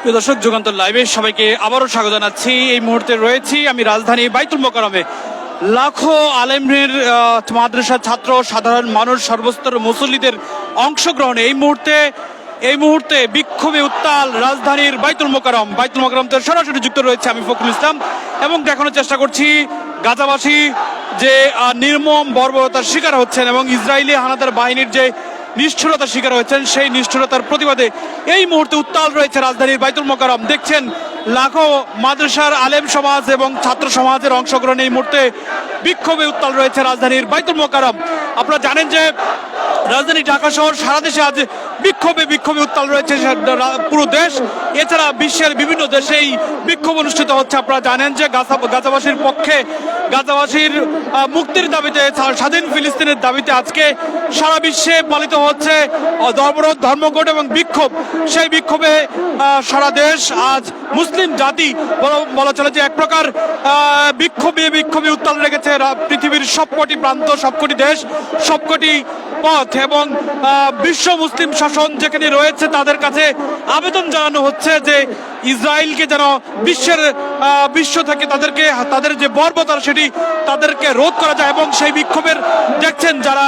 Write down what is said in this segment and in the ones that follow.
প্রিয় দর্শক, যুগান্তর লাইভে সবাইকে আবারও স্বাগত জানাচ্ছি। এই মুহূর্তে রয়েছি আমি রাজধানী বাইতুল মোকাররমে। লাখো আলেমের মাদ্রাসার ছাত্র, সাধারণ মানুষ, সর্বস্তর মুসল্লিদের অংশগ্রহণে এই মুহূর্তে বিক্ষোভে উত্তাল রাজধানীর বাইতুল মোকাররম থেকে সরাসরি যুক্ত রয়েছে আমি ফখরুল ইসলাম এবং দেখানোর চেষ্টা করছি গাজাবাসী যে নির্মম বর্বরতার শিকার হচ্ছেন এবং ইসরায়েলি হানাদার বাহিনীর যে নিষ্ঠুরতার শিকার হয়েছেন সেই নিষ্ঠুরতার প্রতিবাদে এই মুহূর্তে উত্তাল রয়েছে রাজধানীর বাইতুল মোকাররম। দেখছেন লাখো মাদ্রাসার আলেম সমাজ এবং ছাত্র সমাজের অংশগ্রহণে এই মুহূর্তে বিক্ষোভে উত্তাল রয়েছে রাজধানীর বাইতুল মোকাররম। আপনারা জানেন যে রাজধানী ঢাকা শহর সারা দেশে আজ বিক্ষোভে উত্তাল রয়েছে পুরো দেশ। এছাড়া বিশ্বের বিভিন্ন দেশে এই বিক্ষোভ অনুষ্ঠিত হচ্ছে। আপনারা জানেন যে গাজাবাসীর পক্ষে, গাজাবাসীর মুক্তির দাবিতে, স্বাধীন ফিলিস্তিনের দাবিতে আজকে সারা বিশ্বে পালিত হচ্ছে অবরোধ, ধর্মঘট এবং বিক্ষোভ। সেই বিক্ষোভে সারা দেশ আজ মুসলিম জাতি বলা চলে যে এক প্রকার বিক্ষোভে উত্তাল রেখেছে পৃথিবীর সবকটি প্রান্ত, সবকটি দেশ, সবকটি পথ এবং বিশ্ব মুসলিম শাসন যেখানে রয়েছে তাদের কাছে আবেদন জানানো হচ্ছে যে ইসরায়েলকে যেন বিশ্ব থেকে তাদের যে বর্বরতা সেটি তাদেরকে রোধ করা যায়। এবং সেই বিক্ষোভের দেখছেন যারা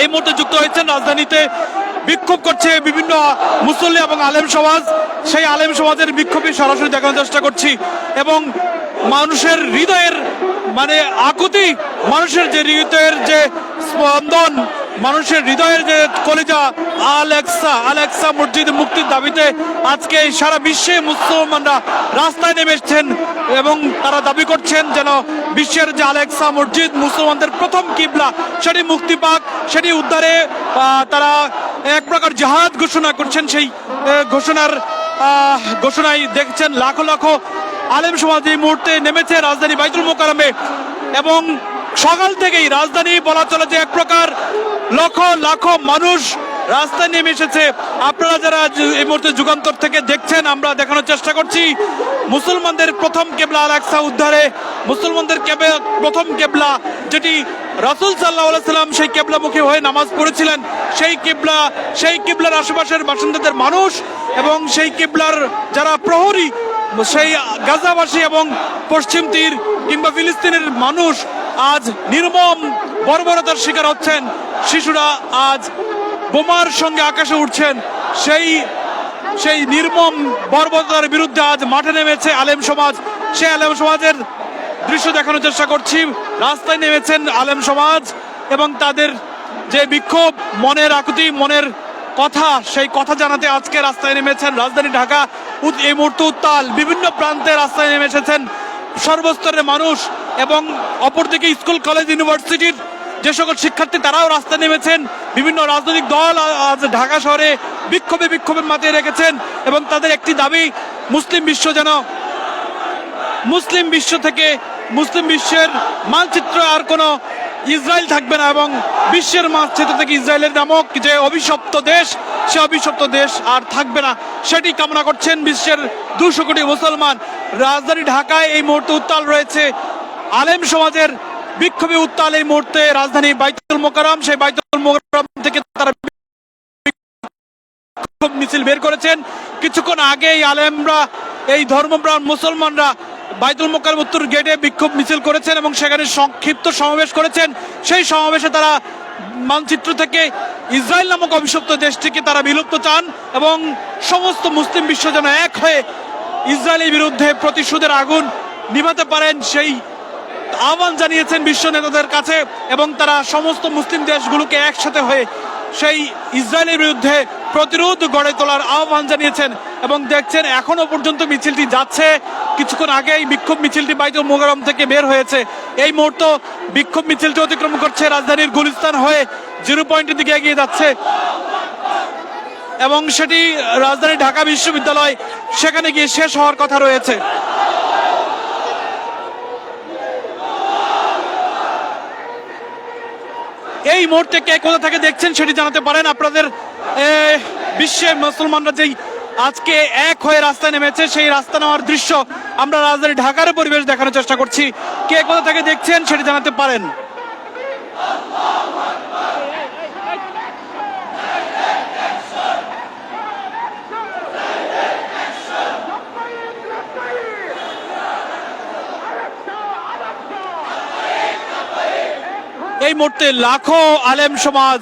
এই মুহূর্তে যুক্ত হয়েছেন রাজধানীতে বিক্ষোভ করছে বিভিন্ন মুসল্লি এবং আলেম সমাজ। সেই আলেম সমাজের বিক্ষোভে সরাসরি দেখানোর চেষ্টা করছি এবং মানুষের হৃদয়ের আকুতি, মানুষের যে হৃদয়ের যে স্পন্দন, মানুষের হৃদয়ের যে কলিজা, আল আকসা মসজিদ মুক্তির দাবিতে আজকে সারা বিশ্বে মুসলমানরা রাস্তায় নেমেছেন এবং তারা দাবি করছেন যেন বিশ্বের যে আল আকসা মসজিদ মুসলমানদের প্রথম কিবলা সেটি মুক্তি পাক, সেটি উদ্ধারে তারা এক প্রকার জিহাদ ঘোষণা করছেন। সেই ঘোষণায় দেখছেন লাখো লাখো আলেম সমাজ এই মুহূর্তে নেমেছে রাজধানী বাইতুল মোকাররমে এবং সকাল থেকেই রাজধানী বলা চলে যে এক প্রকার লাখো মানুষ রাস্তায় নেমে এসেছে। আপনারা যারা এই মুহূর্তে যুগান্তর থেকে দেখছেন, আমরা দেখানোর চেষ্টা করছি মুসলমানদের প্রথম কেবলা আল আকসা উদ্ধারে, মুসলমানদের প্রথম কেবলা যেটি রাসূল সাল্লাল্লাহু আলাইহি সাল্লাম সেই কেবলামুখী হয়ে নামাজ পড়েছিলেন, সেই কেবলার আশেপাশের বাসিন্দাদের মানুষ এবং সেই কেবলার যারা প্রহরী, সেই গাজাবাসী এবং পশ্চিম তীর কিংবা ফিলিস্তিনের মানুষ আজ নির্মম বর্বরতার শিকার হচ্ছেন। শিশুরা আজ বোমার সঙ্গে আকাশে উঠছেন। সেই নির্মম বর্বরতার বিরুদ্ধে আজ মাঠে নেমেছে আলেম সমাজ। সেই আলেম সমাজের দৃশ্য দেখানোর চেষ্টা করছি। রাস্তায় নেমেছেন আলেম সমাজ এবং তাদের যে বিক্ষোভ, মনের আকুতি, মনের কথা, সেই কথা জানাতে আজকে রাস্তায় নেমেছেন রাজধানী ঢাকা। এই মুহূর্তে উত্তাল, বিভিন্ন প্রান্তে রাস্তায় নেমে এসেছেন সর্বস্তরের মানুষ এবং অপরদিকে স্কুল, কলেজ, ইউনিভার্সিটির যে সকল শিক্ষার্থী তারাও রাস্তায় নেমেছেন। বিভিন্ন রাজনৈতিক দল আজ ঢাকা শহরে বিক্ষোভে মাতিয়ে রেখেছেন এবং তাদের একটি দাবি, মুসলিম বিশ্বের মানচিত্র আর কোনো ইসরায়েল থাকবে না এবং বিশ্বের মানচিত্র থেকে ইসরায়েলের নামক যে অভিশপ্ত দেশ, সে অভিশপ্ত দেশ আর থাকবে না, সেটি কামনা করছেন বিশ্বের 200 কোটি মুসলমান। রাজধানী ঢাকায় এই মুহূর্তে উত্তাল রয়েছে আলেম সমাজের বিক্ষোভে উত্তাল এই মুহূর্তে রাজধানী বাইতুল মোকাররম। সেই বাইতুল মোকাররম থেকে তারা বিক্ষোভ মিছিল বের করেছেন। কিছুক্ষণ আগে এই আলেমরা, এই ধর্মপ্রাণ মুসলমানরা বাইতুল মোকাররম উত্তর গেটে বিক্ষোভ মিছিল করেছেন এবং সেখানে সংক্ষিপ্ত সমাবেশ করেছেন। সেই সমাবেশে তারা মানচিত্র থেকে ইসরায়েল নামক অভিশপ্ত দেশটিকে তারা বিলুপ্ত চান এবং সমস্ত মুসলিম বিশ্ব যেন এক হয়ে ইসরায়েলের বিরুদ্ধে প্রতিশোধের আগুন নিভাতে পারেন, সেই আহ্বান জানিয়েছেন বিশ্ব নেতাদের কাছে এবং তারা সমস্ত মুসলিম দেশগুলোকে একসাথে হয়ে সেই ইসরায়েলের বিরুদ্ধে প্রতিরোধ গড়ে তোলার আহ্বান জানিয়েছেন এবং দেখছেন এখনো পর্যন্ত মিছিলটি যাচ্ছে। কিছুক্ষণ আগে এই বিক্ষোভ মিছিলটি বাইতুল মোকাররম থেকে বের হয়েছে। এই মুহূর্তে বিক্ষোভ মিছিলটি অতিক্রম করছে রাজধানীর গুলিস্তান হয়ে 0 পয়েন্টের দিকে এগিয়ে যাচ্ছে এবং সেটি রাজধানী ঢাকা বিশ্ববিদ্যালয়, সেখানে গিয়ে শেষ হওয়ার কথা রয়েছে। এই মুহূর্তে কে কোথা থেকে দেখছেন সেটি জানাতে পারেন। আপনাদের বিশ্বে মুসলমানরা যেই আজকে এক হয়ে রাস্তায় নেমেছে, সেই রাস্তা নেওয়ার দৃশ্য আমরা রাজধানী ঢাকার পরিবেশ দেখানোর চেষ্টা করছি। কে কোথা থেকে দেখছেন সেটি জানাতে পারেন। এই মুহূর্তে লাখো আলেম সমাজ,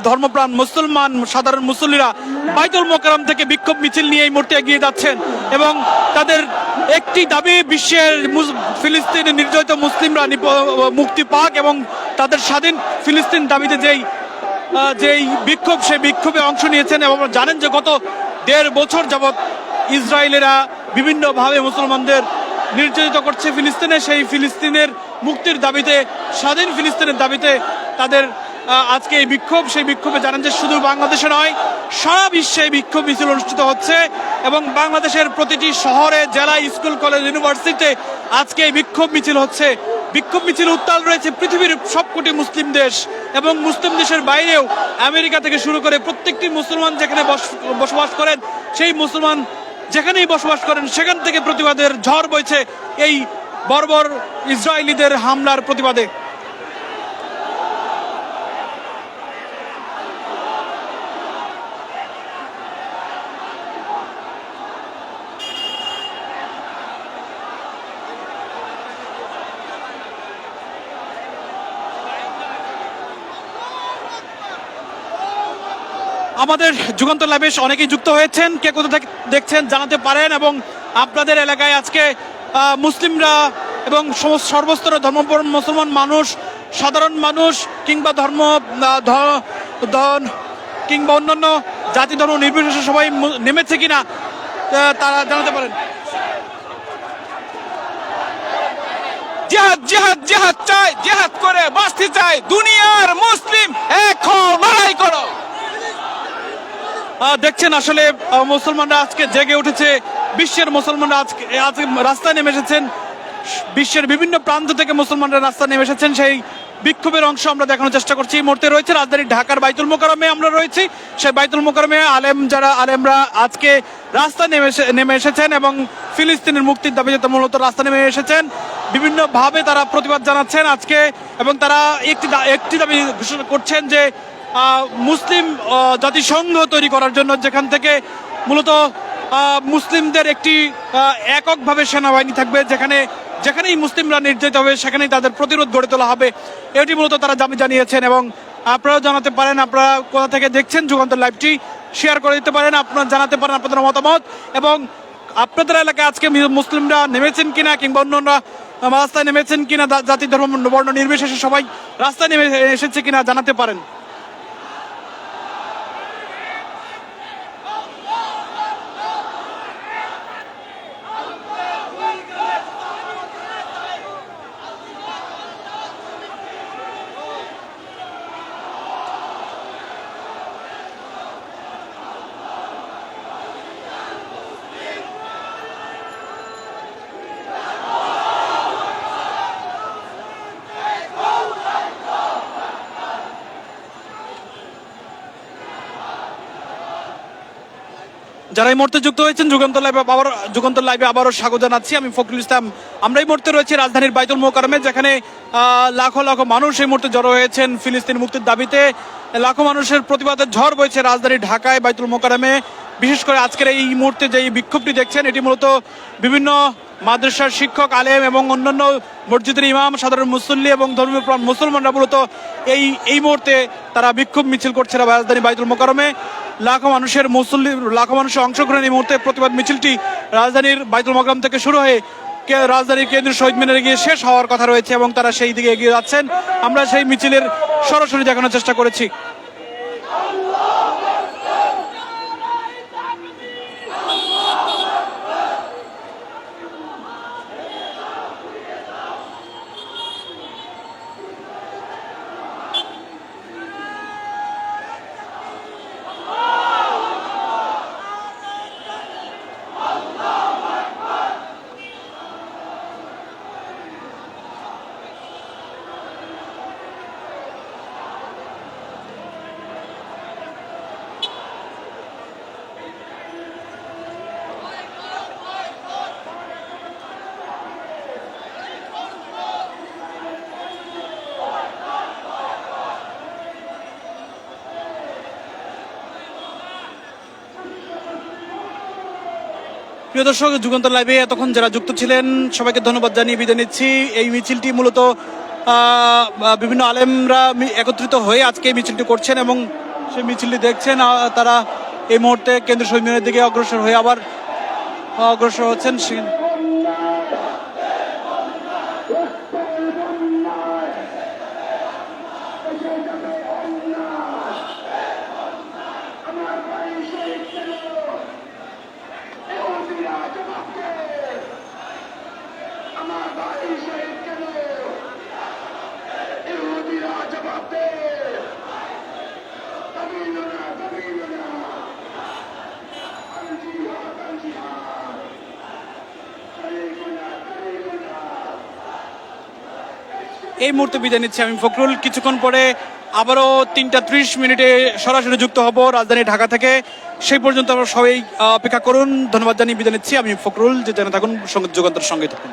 ধর্মপ্রাণ মুসলমান সাধারণ মুসল্লিরা বাইতুল মোকাররম থেকে বিক্ষোভ মিছিল নিয়ে এই মুহূর্তে এগিয়ে যাচ্ছেন এবং তাদের একটি দাবি বিশ্বের ফিলিস্তিনে নির্যাতিত মুসলিমরা মুক্তি পাক এবং তাদের স্বাধীন ফিলিস্তিন দাবিতে যেই বিক্ষোভ, সেই বিক্ষোভে অংশ নিয়েছেন এবং জানেন যে গত 1.5 বছর যাবৎ ইসরায়েলেরা বিভিন্নভাবে মুসলমানদের নির্যাতিত করছে ফিলিস্তিনে। সেই ফিলিস্তিনের মুক্তির দাবিতে, স্বাধীন ফিলিস্তিনের দাবিতে তাদের আজকে এই বিক্ষোভ। সেই বিক্ষোভে জানেন যে শুধু বাংলাদেশে নয়, সারা বিশ্বে এই বিক্ষোভ মিছিল অনুষ্ঠিত হচ্ছে এবং বাংলাদেশের প্রতিটি শহরে, জেলায়, স্কুল, কলেজ, ইউনিভার্সিটিতে আজকে এই বিক্ষোভ মিছিল হচ্ছে। বিক্ষোভ মিছিল উত্তাল রয়েছে পৃথিবীর সবকটি মুসলিম দেশ এবং মুসলিম দেশের বাইরেও, আমেরিকা থেকে শুরু করে প্রত্যেকটি মুসলমান যেখানে বসবাস করেন, সেই মুসলমান যেখানেই বসবাস করেন সেখান থেকে প্রতিবাদের ঝড় বইছে এই বর্বর ইসরায়েলিদের হামলার প্রতিবাদে। আমাদের যুগান্তর লাইভে অনেকেই যুক্ত হয়েছেন, কে কোথা থেকে দেখছেন জানাতে পারেন এবং আপনাদের এলাকায় আজকে মুসলিমরা এবং সর্বস্তরের ধর্মপরায়ণ মুসলমান মানুষ, সাধারণ মানুষ কিংবা কিংবা অন্যান্য জাতি ধর্ম নির্বিশেষে সবাই নেমেছে কিনা তারা জানাতে পারেন। জিহাদ জিহাদ জিহাদ চাই, জিহাদ করে বাঁচতে চাই, দুনিয়ার মুসলিম এক হও, লড়াই করো। দেখছেন আসলে মুসলমানরা আজকে জেগে উঠেছে, বিশ্বের মুসলমানরা আজকে রাস্তায় নেমে এসেছেন, বিশ্বের বিভিন্ন প্রান্ত থেকে মুসলমানরা রাস্তায় নেমে এসেছেন। সেই বিক্ষোভের অংশ আমরা দেখানোর চেষ্টা করছি। এই মুহূর্তে রয়েছে রাজধানী ঢাকার বাইতুল মোকাররমে আমরা রয়েছি। সেই বাইতুল মোকাররমে আলেমরা আজকে রাস্তায় নেমে এসেছেন এবং ফিলিস্তিনের মুক্তির দাবিতে মূলত রাস্তা নেমে এসেছেন। বিভিন্নভাবে তারা প্রতিবাদ জানাচ্ছেন আজকে এবং তারা একটি দাবি ঘোষণা করছেন যে মুসলিম জাতিসংঘ তৈরি করার জন্য, যেখান থেকে মূলত মুসলিমদের একটি এককভাবে সেনাবাহিনী থাকবে, যেখানেই মুসলিমরা নির্যাতিত হবে সেখানেই তাদের প্রতিরোধ গড়ে তোলা হবে। এটি মূলত তারা দাবি জানিয়েছেন এবং আপনারাও জানাতে পারেন আপনারা কোথা থেকে দেখছেন যুগান্তর লাইভটি, শেয়ার করে দিতে পারেন, আপনারা জানাতে পারেন আপনাদের মতামত এবং আপনাদের এলাকায় আজকে মুসলিমরা নেমেছেন কিনা কিংবা অন্যরা রাস্তায় নেমেছেন কিনা, জাতি ধর্ম বর্ণ নির্বিশেষে সবাই রাস্তায় নেমে এসেছে কিনা জানাতে পারেন। যারা এই মুহূর্তে যুক্ত হয়েছেন যুগান্তর লাইভে আবারও স্বাগত জানাচ্ছি। আমি ফখরুল ইসলাম। আমরা এই মুহূর্তে রয়েছি রাজধানীর বাইতুল মোকাররমে, যেখানে লাখো লাখো মানুষ এই মুহূর্তে জড়ো হয়েছেন ফিলিস্তিন মুক্তির দাবিতে। লাখো মানুষের প্রতিবাদের ঝড় বইছে রাজধানী ঢাকায় বাইতুল মোকাররমে। বিশেষ করে আজকের এই মুহূর্তে যে বিক্ষোভটি দেখছেন, এটি মূলত বিভিন্ন মাদ্রাসার শিক্ষক, আলেম এবং অন্যান্য মসজিদের ইমাম, সাধারণ মুসল্লি এবং ধর্মীয় মুসলমানরা মূলত এই মুহূর্তে তারা বিক্ষোভ মিছিল করছে রাজধানী বাইতুল মোকাররমে। লাখো মানুষের অংশগ্রহণ এই মুহূর্তে প্রতিবাদ মিছিলটি রাজধানীর বাইতুল মোকাররম থেকে শুরু হয়ে রাজধানীর কেন্দ্রীয় শহীদ মিনারে গিয়ে শেষ হওয়ার কথা রয়েছে এবং তারা সেই দিকে এগিয়ে যাচ্ছেন। আমরা সেই মিছিলের সরাসরি দেখানোর চেষ্টা করেছি। প্রিয় দর্শক, যুগান্তর লাইভে এতক্ষণ যারা যুক্ত ছিলেন সবাইকে ধন্যবাদ জানিয়ে বিদায় নিচ্ছি। এই মিছিলটি মূলত বিভিন্ন আলেমরা একত্রিত হয়ে আজকে এই মিছিলটি করছেন এবং সেই মিছিলটি দেখছেন। তারা এই মুহূর্তে কেন্দ্রীয় শহীদ মিনারের দিকে অগ্রসর হয়ে আবার অগ্রসর হচ্ছেন। এই মুহূর্তে বিদায় নিচ্ছি আমি ফখরুল। কিছুক্ষণ পরে আবারও 3টা 30 সরাসরি যুক্ত হব রাজধানী ঢাকা থেকে। সেই পর্যন্ত আমরা সবাই অপেক্ষা করুন। ধন্যবাদ জানিয়ে বিদায় নিচ্ছি আমি ফখরুল। যে জানা থাকুন যুগান্তর সঙ্গে থাকুন।